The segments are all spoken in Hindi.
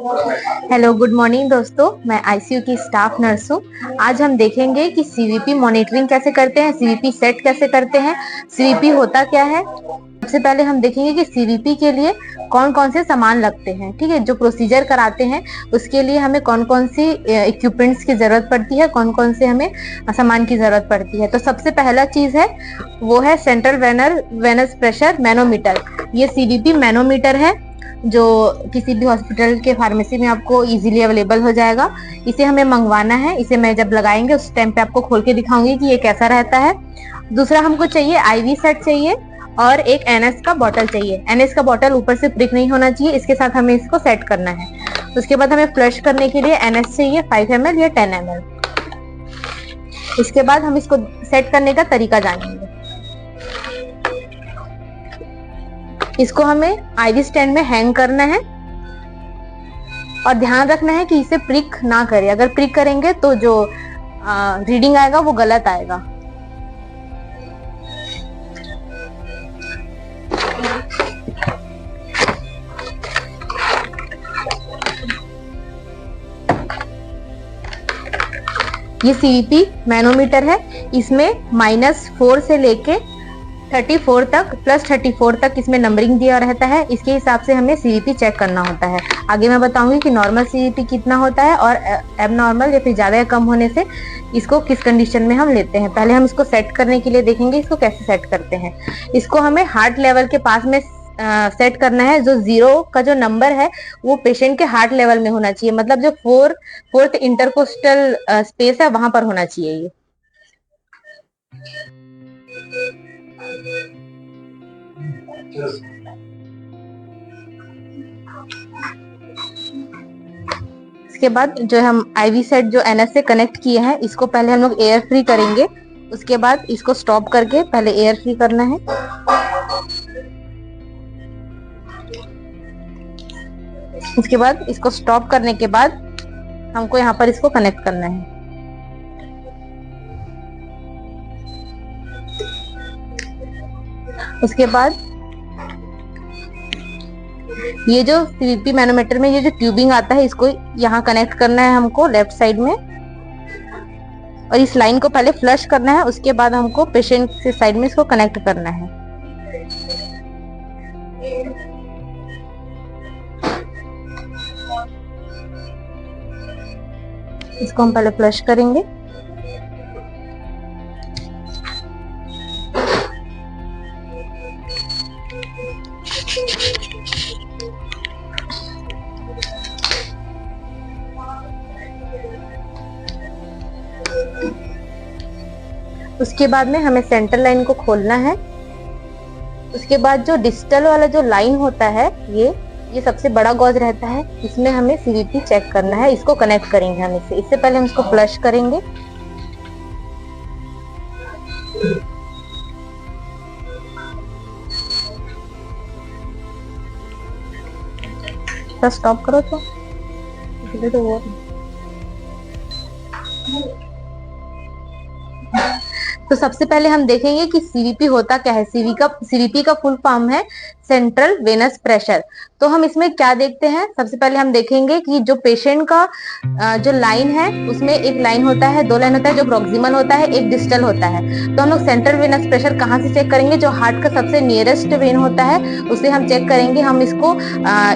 हेलो, गुड मॉर्निंग दोस्तों। मैं आईसीयू की स्टाफ नर्स हूँ। आज हम देखेंगे कि सीवीपी मॉनिटरिंग कैसे करते हैं, सीवीपी सेट कैसे करते हैं, सीवीपी होता क्या है। सबसे पहले हम देखेंगे कि सीवीपी के लिए कौन कौन से सामान लगते हैं। ठीक है, जो प्रोसीजर कराते हैं उसके लिए हमें कौन कौन सी इक्विपमेंट्स की जरूरत पड़ती है, कौन कौन से हमें सामान की जरूरत पड़ती है। तो सबसे पहला चीज है वो है सेंट्रल वेनस प्रेशर मैनोमीटर। ये सीवीपी मैनोमीटर है जो किसी भी हॉस्पिटल के फार्मेसी में आपको इजीली अवेलेबल हो जाएगा। इसे हमें मंगवाना है। इसे मैं जब लगाएंगे उस टाइम पे आपको खोल के दिखाऊंगी कि ये कैसा रहता है। दूसरा हमको चाहिए आईवी सेट चाहिए और एक एनएस का बॉटल चाहिए। एनएस का बॉटल ऊपर से प्रिक नहीं होना चाहिए, इसके साथ हमें इसको सेट करना है। उसके बाद हमें फ्लश करने के लिए एनएस चाहिए 5 ml या 10 ml। इसके बाद हम इसको सेट करने का तरीका जानेंगे। इसको हमें आईवी स्टैंड में हैंग करना है और ध्यान रखना है कि इसे प्रिक ना करे। अगर प्रिक करेंगे तो जो रीडिंग आएगा वो गलत आएगा। ये सीवीपी मैनोमीटर है। इसमें -4 से लेके 34 तक +34 तक इसमें नंबरिंग दिया रहता है। इसके हिसाब से हमें सीवीपी चेक करना होता है। आगे मैं बताऊंगी कि नॉर्मल सीवीपी कितना होता है और एबनॉर्मल या फिर ज्यादा या कम होने से इसको किस कंडीशन में हम लेते हैं। पहले हम इसको सेट करने के लिए देखेंगे इसको कैसे सेट करते हैं। इसको हमें हार्ट लेवल के पास में सेट करना है। जो 0 का जो नंबर है वो पेशेंट के हार्ट लेवल में होना चाहिए, मतलब जो 4th इंटरकोस्टल स्पेस है वहां पर होना चाहिए ये। इसके बाद जो हम आईवी सेट जो एनएस से कनेक्ट किए हैं इसको पहले हम लोग एयर फ्री करेंगे। उसके बाद इसको स्टॉप करके पहले एयर फ्री करना है। उसके बाद इसको स्टॉप करने के बाद हमको यहाँ पर इसको कनेक्ट करना है। उसके बाद ये जो सीवीपी मैनोमीटर में ये जो ट्यूबिंग आता है इसको यहाँ कनेक्ट करना है हमको लेफ्ट साइड में, और इस लाइन को पहले फ्लश करना है। उसके बाद हमको पेशेंट के साइड में इसको कनेक्ट करना है। इसको हम पहले फ्लश करेंगे। उसके बाद में हमें सेंटर लाइन को खोलना है। उसके बाद जो डिजिटल वाला जो लाइन होता है ये सबसे बड़ा गॉज रहता है, इसमें हमें सीवीपी चेक करना है। इसको कनेक्ट करेंगे हम इससे पहले हम इसको फ्लश करेंगे। तो स्टॉप करो तो वो तो सबसे पहले हम देखेंगे कि सीवीपी होता क्या है। सीवीपी का फुल फॉर्म है सेंट्रल वेनस प्रेशर। तो हम इसमें क्या देखते हैं, सबसे पहले हम देखेंगे कि जो पेशेंट का जो लाइन है उसमें एक लाइन होता है, 2 लाइन होता है, जो प्रॉक्सिमल होता है, एक डिस्टल होता है। तो हम लोग सेंट्रल वेनस प्रेशर कहाँ से चेक करेंगे, जो हार्ट का सबसे नियरेस्ट वेन होता है उसे हम चेक करेंगे। हम इसको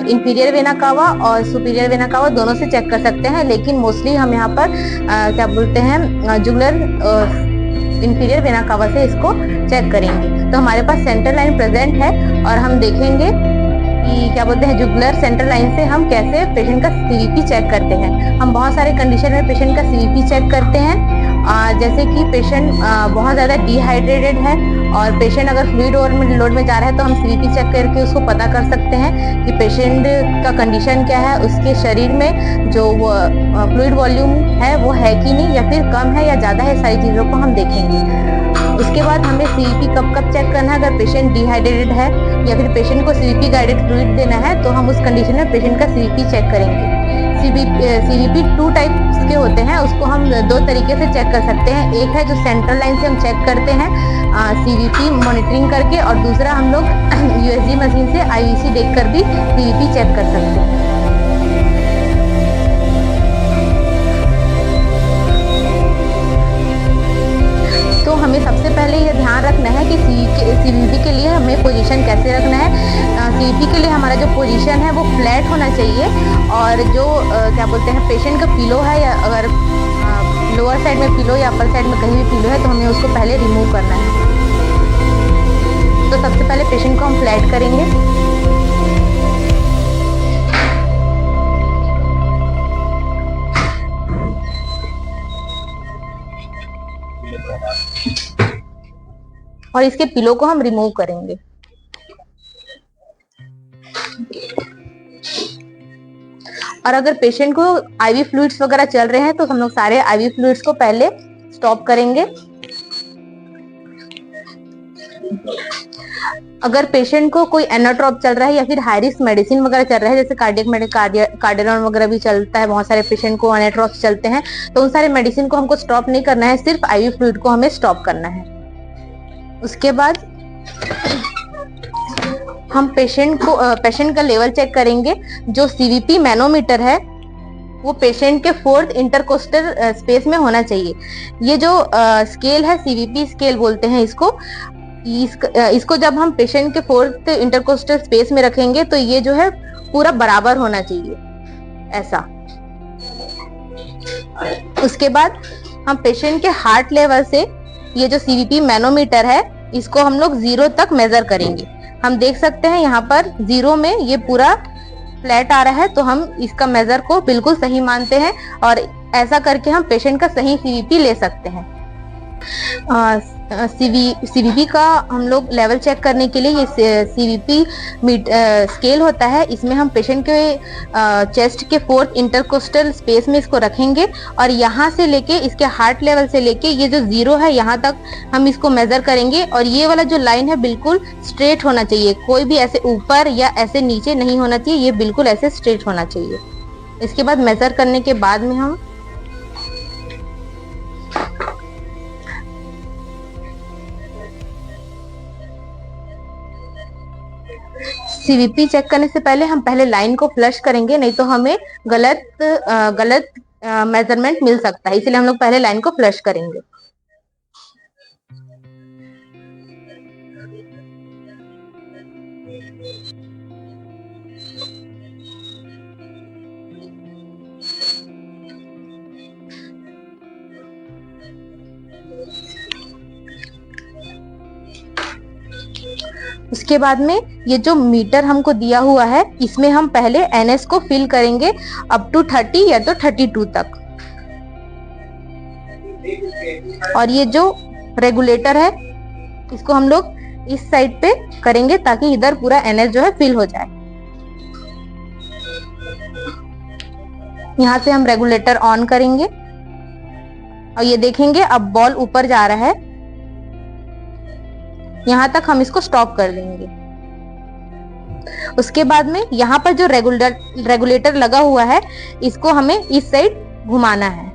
इंफीरियर वेना कावा और सुपीरियर वेना कावा दोनों से चेक कर सकते हैं, लेकिन मोस्टली हम यहाँ पर क्या बोलते हैं जुगुलर इंफीरियर वेना कावा से इसको चेक करेंगे। तो हमारे पास सेंट्रल लाइन प्रेजेंट है और हम देखेंगे कि क्या बोलते हैं जुगुलर सेंट्रल लाइन से हम कैसे पेशेंट का सीवीपी चेक करते हैं। हम बहुत सारे कंडीशन में पेशेंट का सीवीपी चेक करते हैं, जैसे कि पेशेंट बहुत ज़्यादा डिहाइड्रेटेड है और पेशेंट अगर फ्लूइड ओवरलोड में जा रहा है तो हम सीवीपी चेक करके उसको पता कर सकते हैं कि पेशेंट का कंडीशन क्या है, उसके शरीर में जो फ्लूइड वॉल्यूम है वो है कि नहीं या फिर कम है या ज़्यादा है, सारी चीज़ों को हम देखेंगे। उसके बाद हमें सीवीपी कब चेक करना है, अगर पेशेंट डिहाइड्रेटेड है या फिर पेशेंट को सीवीपी गाइडेड फ्लूइड देना है तो हम उस कंडीशन में पेशेंट का सीवीपी चेक करेंगे। सीवीपी 2 टाइप्स के होते हैं, उसको हम 2 तरीके से चेक कर सकते हैं। एक है जो सेंट्रल लाइन से हम चेक करते हैं सीवीपी मॉनिटरिंग करके, और दूसरा हम लोग यूएसजी मशीन से आईवीसी देखकर भी सीवीपी चेक कर सकते हैं। पहले ये ध्यान रखना है कि सीवीपी के लिए हमें पोजीशन कैसे रखना है। सीवीपी के लिए हमारा जो पोजीशन है वो फ्लैट होना चाहिए, और जो क्या बोलते हैं पेशेंट का पिलो है, या अगर लोअर साइड में पिलो या अपर साइड में कहीं भी पिलो है तो हमें उसको पहले रिमूव करना है। तो सबसे पहले पेशेंट को हम फ्लैट करेंगे। और इसके पिलो को हम रिमूव करेंगे। और अगर पेशेंट को आईवी फ्लूइड्स वगैरह चल रहे हैं तो हम लोग सारे आईवी फ्लूइड्स को पहले स्टॉप करेंगे। अगर पेशेंट को कोई एनाट्रोप चल रहा है या फिर हाई रिस्क मेडिसिन वगैरह चल रहा है, जैसे कार्डियन वगैरह भी चलता है, बहुत सारे पेशेंट को एनाट्रोप चलते हैं, तो उन सारे मेडिसिन को हमको स्टॉप नहीं करना है, सिर्फ आईवी फ्लूइड को हमें स्टॉप करना है। उसके बाद हम पेशेंट का लेवल चेक करेंगे। जो सीवीपी मैनोमीटर है वो पेशेंट के 4th इंटरकोस्टल स्पेस में होना चाहिए। ये जो स्केल है सीवीपी स्केल बोलते हैं इसको जब हम पेशेंट के 4th इंटरकोस्टल स्पेस में रखेंगे तो ये जो है पूरा बराबर होना चाहिए, ऐसा। उसके बाद हम पेशेंट के हार्ट लेवल से ये जो सीवीपी मैनोमीटर है इसको हम लोग 0 तक मेजर करेंगे। हम देख सकते हैं यहाँ पर 0 में ये पूरा फ्लैट आ रहा है, तो हम इसका मेजर को बिल्कुल सही मानते हैं, और ऐसा करके हम पेशेंट का सही सीवीपी ले सकते हैं। सीवीपी का हम लोग लेवल चेक करने के लिए ये सीवीपी स्केल होता है, इसमें हम पेशेंट के चेस्ट के 4th इंटरकोस्टल स्पेस में इसको रखेंगे, और यहाँ से लेके इसके हार्ट लेवल से लेके ये जो 0 है यहाँ तक हम इसको मेजर करेंगे। और ये वाला जो लाइन है बिल्कुल स्ट्रेट होना चाहिए, कोई भी ऐसे ऊपर या ऐसे नीचे नहीं होना चाहिए, ये बिल्कुल ऐसे स्ट्रेट होना चाहिए। इसके बाद मेजर करने के बाद में हम सीवीपी चेक करने से पहले हम पहले लाइन को फ्लश करेंगे, नहीं तो हमें गलत मेजरमेंट मिल सकता है, इसलिए हम लोग पहले लाइन को फ्लश करेंगे। उसके बाद में ये जो मीटर हमको दिया हुआ है इसमें हम पहले एनएस को फिल करेंगे अप टू 30 या तो 32 तक। और ये जो रेगुलेटर है इसको हम लोग इस साइड पे करेंगे ताकि इधर पूरा एनएस जो है फिल हो जाए। यहाँ से हम रेगुलेटर ऑन करेंगे और ये देखेंगे अब बॉल ऊपर जा रहा है, यहाँ तक हम इसको स्टॉप कर देंगे। उसके बाद में यहाँ पर जो रेगुलेटर लगा हुआ है इसको हमें इस साइड घुमाना है।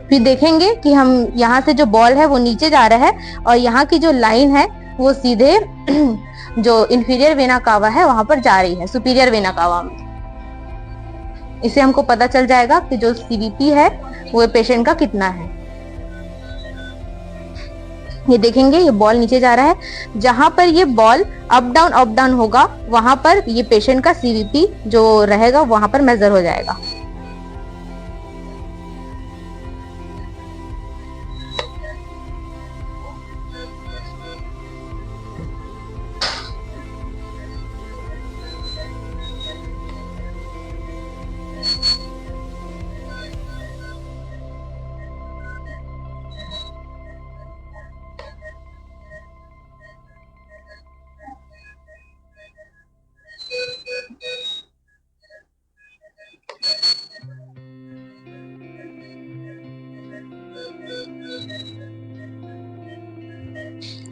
फिर देखेंगे कि हम यहाँ से जो बॉल है वो नीचे जा रहा है और यहाँ की जो लाइन है वो सीधे जो इंफीरियर वेना कावा है वहां पर जा रही है सुपीरियर वेना कावा में। इससे हमको पता चल जाएगा कि जो सीवीपी है वो पेशेंट का कितना है। ये देखेंगे ये बॉल नीचे जा रहा है, जहां पर ये बॉल अप डाउन होगा वहां पर ये पेशेंट का सीवीपी जो रहेगा वहां पर मेजर हो जाएगा।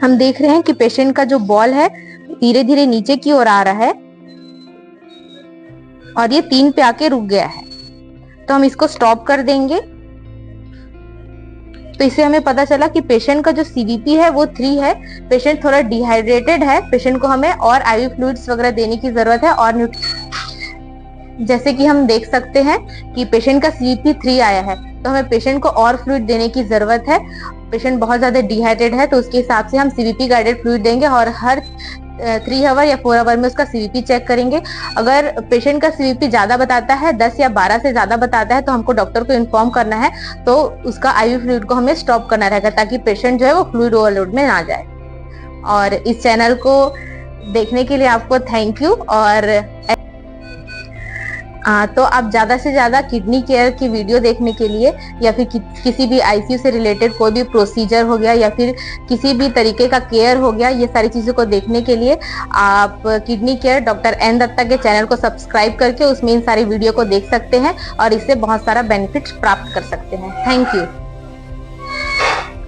हम देख रहे हैं कि पेशेंट का जो बॉल है धीरे धीरे नीचे की ओर आ रहा है और ये 3 पे आके रुक गया है, तो हम इसको स्टॉप कर देंगे। तो इससे हमें पता चला कि पेशेंट का जो सीवीपी है वो 3 है। पेशेंट थोड़ा डिहाइड्रेटेड है, पेशेंट को हमें और आईवी फ्लूइड्स वगैरह देने की जरूरत है। और जैसे कि हम देख सकते हैं कि पेशेंट का सीवीपी 3 आया है, तो हमें पेशेंट को और फ्लूइड देने की जरूरत है। पेशेंट बहुत ज्यादा डिहाइड्रेटेड है तो उसके हिसाब से हम सीवीपी गाइडेड फ्लूइड देंगे और हर 3 आवर या 4 आवर में उसका सीवीपी चेक करेंगे। अगर पेशेंट का सीवीपी ज्यादा बताता है, 10 या 12 से ज्यादा बताता है, तो हमको डॉक्टर को इन्फॉर्म करना है, तो उसका आईवी फ्लूइड को हमें स्टॉप करना रहेगा ताकि पेशेंट जो है वो फ्लूइड ओवरलोड में ना जाए। और इस चैनल को देखने के लिए आपको थैंक यू। और तो आप ज्यादा से ज्यादा किडनी केयर की वीडियो देखने के लिए या फिर किसी भी आईसीयू से रिलेटेड कोई भी प्रोसीजर हो गया या फिर किसी भी तरीके का केयर हो गया, ये सारी चीजों को देखने के लिए आप kidney care doctor N Dutta के चैनल को सब्सक्राइब करके उसमें इन सारी वीडियो को देख सकते हैं और इससे बहुत सारा बेनिफिट प्राप्त कर सकते हैं। Thank you.